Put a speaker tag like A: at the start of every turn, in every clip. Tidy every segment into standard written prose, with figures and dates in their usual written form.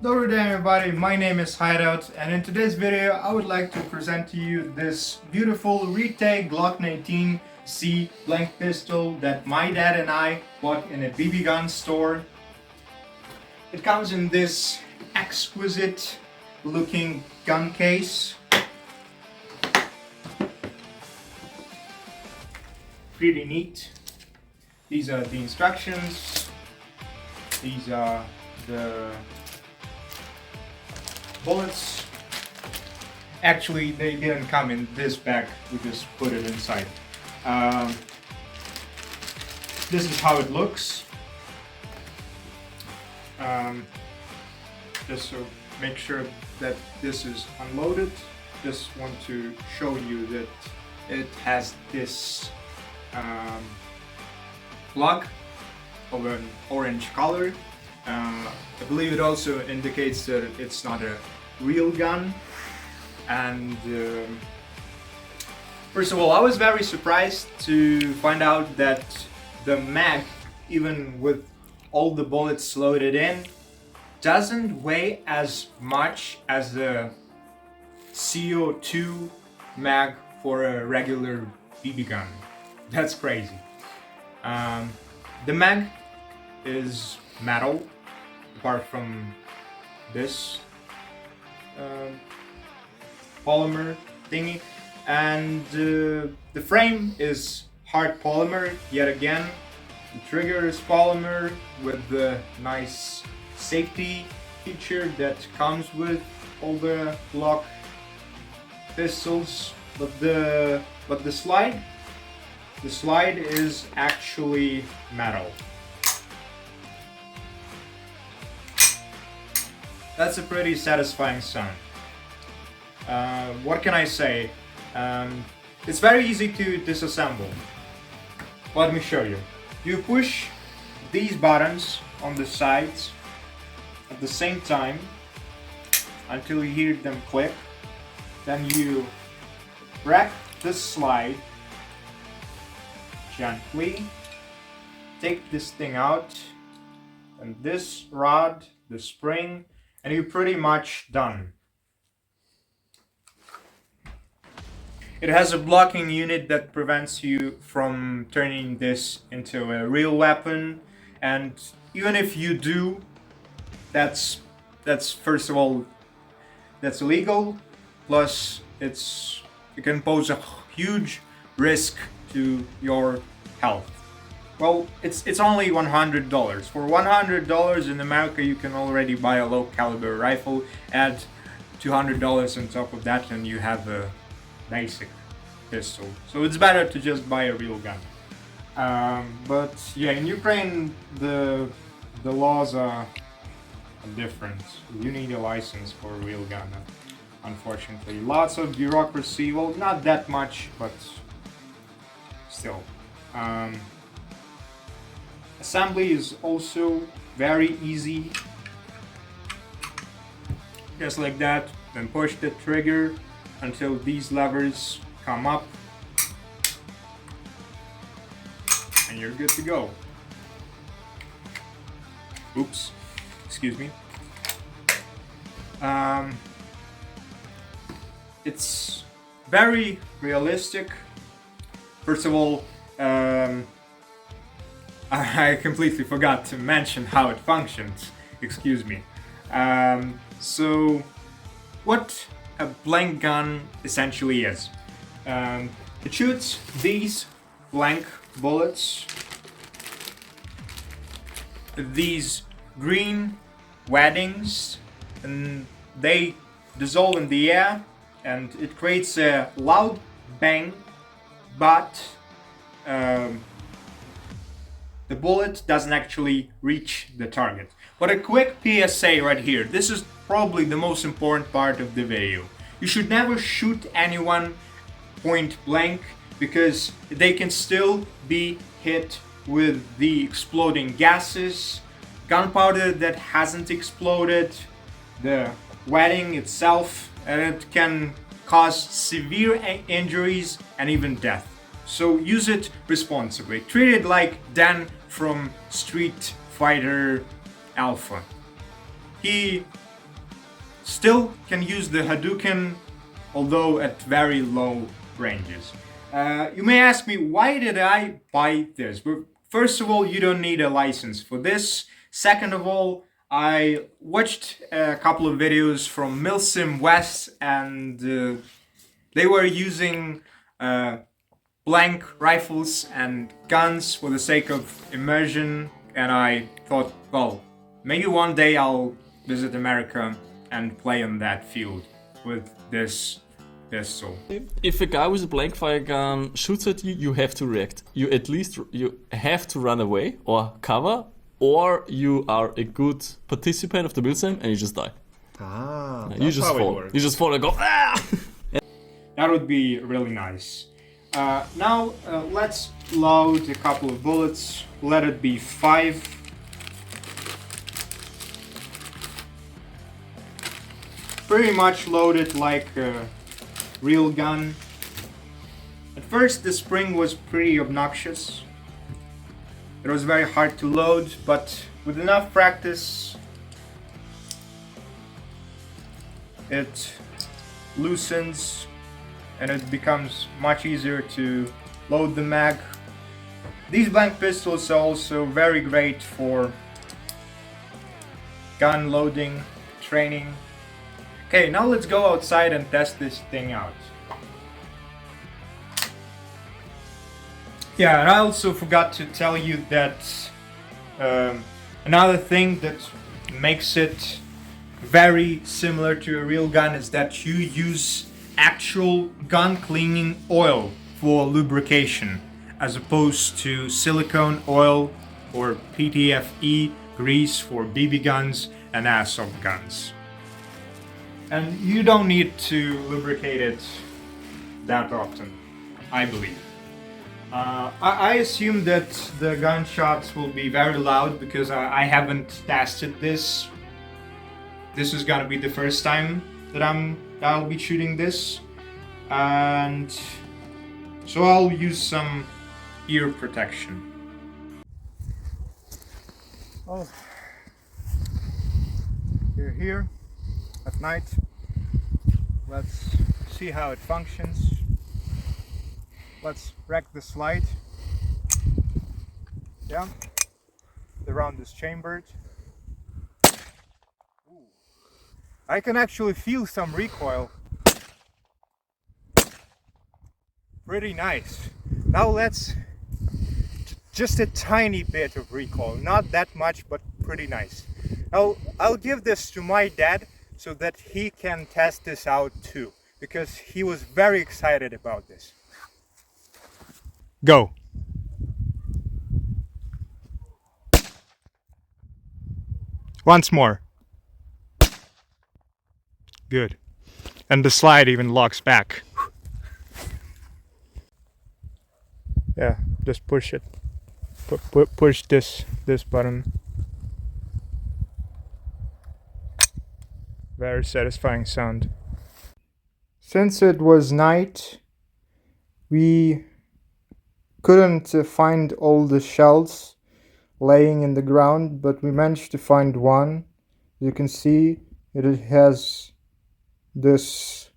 A: Hello there everybody, my name is Hideout, and in today's video I would like to present to you this beautiful Retay Glock 19C blank pistol that my dad and I bought in a BB gun store. It comes in this exquisite looking gun case. Pretty neat. These are the instructions. These are the bullets. Actually, they didn't come in this bag, we just put it inside. This is how it looks. Just to make sure that this is unloaded, just want to show you that it has this plug of an orange color. I believe it also indicates that it's not a real gun. And first of all, I was very surprised to find out that the mag, even with all the bullets loaded in, doesn't weigh as much as the CO2 mag for a regular BB gun. That's crazy. The mag is metal, apart from this polymer thingy, and the frame is hard polymer yet again. The trigger is polymer with the nice safety feature that comes with all the Glock pistols, but the slide is actually metal. That's a pretty satisfying sound. What can I say? It's very easy to disassemble. Let me show you. You push these buttons on the sides at the same time until you hear them click. Then you rack the slide gently, take this thing out, and this rod, the spring, and you're pretty much done. It has a blocking unit that prevents you from turning this into a real weapon, and even if you do, that's first of all, that's illegal, plus it can pose a huge risk to your health. Well, it's only $100. For $100 in America, you can already buy a low caliber rifle. Add $200 on top of that, and you have a basic pistol. So it's better to just buy a real gun. But yeah, in Ukraine, the laws are different. You need a license for a real gun. Unfortunately, lots of bureaucracy. Well, not that much, but still. Assembly is also very easy. Just like that, then push the trigger until these levers come up, and you're good to go. Oops, excuse me. It's very realistic. First of all, I completely forgot to mention how it functions. Excuse me. So, what a blank gun essentially is. It shoots these blank bullets, these green waddings, and they dissolve in the air, and it creates a loud bang, but the bullet doesn't actually reach the target. But a quick PSA right here. This is probably the most important part of the video. You should never shoot anyone point blank, because they can still be hit with the exploding gases, gunpowder that hasn't exploded, the wadding itself, and it can cause severe injuries and even death. So use it responsibly. Treat it like Dan from Street Fighter Alpha. He still can use the Hadouken, although at very low ranges. You may ask me, why did I buy this? Well, first of all, you don't need a license for this. Second of all, I watched a couple of videos from Milsim West, and they were using blank rifles and guns for the sake of immersion, and I thought, well, maybe one day I'll visit America and play on that field with this pistol.
B: If a guy with a blank fire gun shoots at you, you have to react. You have to run away or cover, or you are a good participant of the Milsim and you just die. You just fall. You just fall and go, ah!
A: That would be really nice. Now let's load a couple of bullets. Let it be 5. Pretty much loaded like a real gun. At first the spring was pretty obnoxious. It was very hard to load, but with enough practice it loosens and it becomes much easier to load the mag. These blank pistols are also very great for gun loading, training. Okay, now let's go outside and test this thing out. Yeah, and I also forgot to tell you that another thing that makes it very similar to a real gun is that you use actual gun cleaning oil for lubrication, as opposed to silicone oil or PTFE grease for BB guns and airsoft guns. And you don't need to lubricate it that often, I believe. I assume that the gunshots will be very loud because I haven't tested this. This is gonna be the first time that I'll be shooting this, and so I'll use some ear protection. Oh, you're here at night. Let's see how it functions. Let's rack the slide. Yeah, the round is chambered. Ooh. I can actually feel some recoil. Pretty nice. Now let's just a tiny bit of recoil, not that much, but pretty nice. I'll give this to my dad so that he can test this out too, because he was very excited about this. Go. Once more. Good. And the slide even locks back. Yeah, just push it. Push this button. Very satisfying sound. Since it was night, we couldn't find all the shells laying in the ground, but we managed to find one. You can see it has this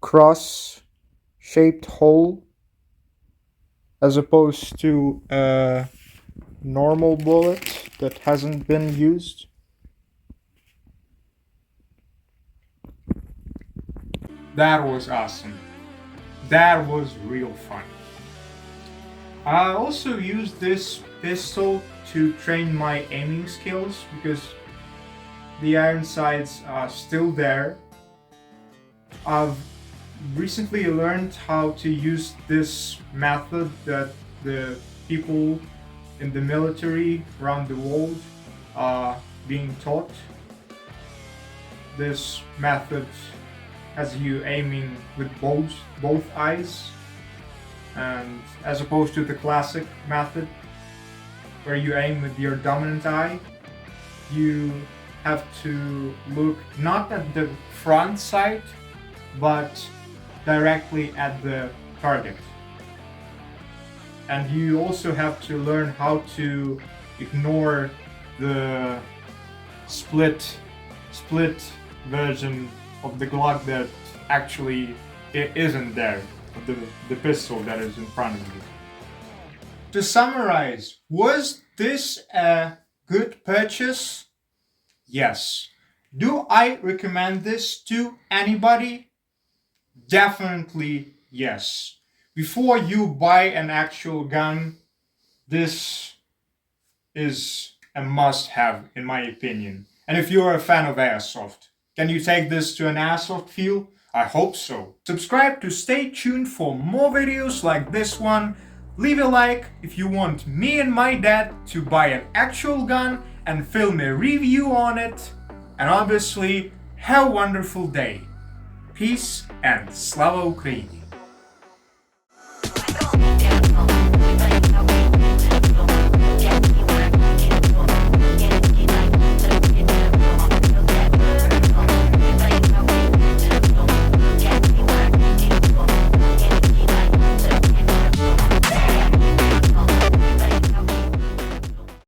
A: cross-shaped hole as opposed to a normal bullet that hasn't been used. That was awesome. That was real fun. I also used this pistol to train my aiming skills because the iron sights are still there. I've recently learned how to use this method that the people in the military around the world are being taught. This method has you aiming with both eyes, and as opposed to the classic method where you aim with your dominant eye, you have to look not at the front sight but directly at the target. And you also have to learn how to ignore the split split version of the Glock that actually it isn't there, the pistol that is in front of you. To summarize, was this a good purchase? Yes. Do I recommend this to anybody? Definitely yes. Before you buy an actual gun, this is a must-have in my opinion. And if you're a fan of airsoft, can you take this to an airsoft field? I hope so. Subscribe to stay tuned for more videos like this one. Leave a like if you want me and my dad to buy an actual gun and film a review on it. And obviously, have a wonderful day. Peace and Slava Ukraini!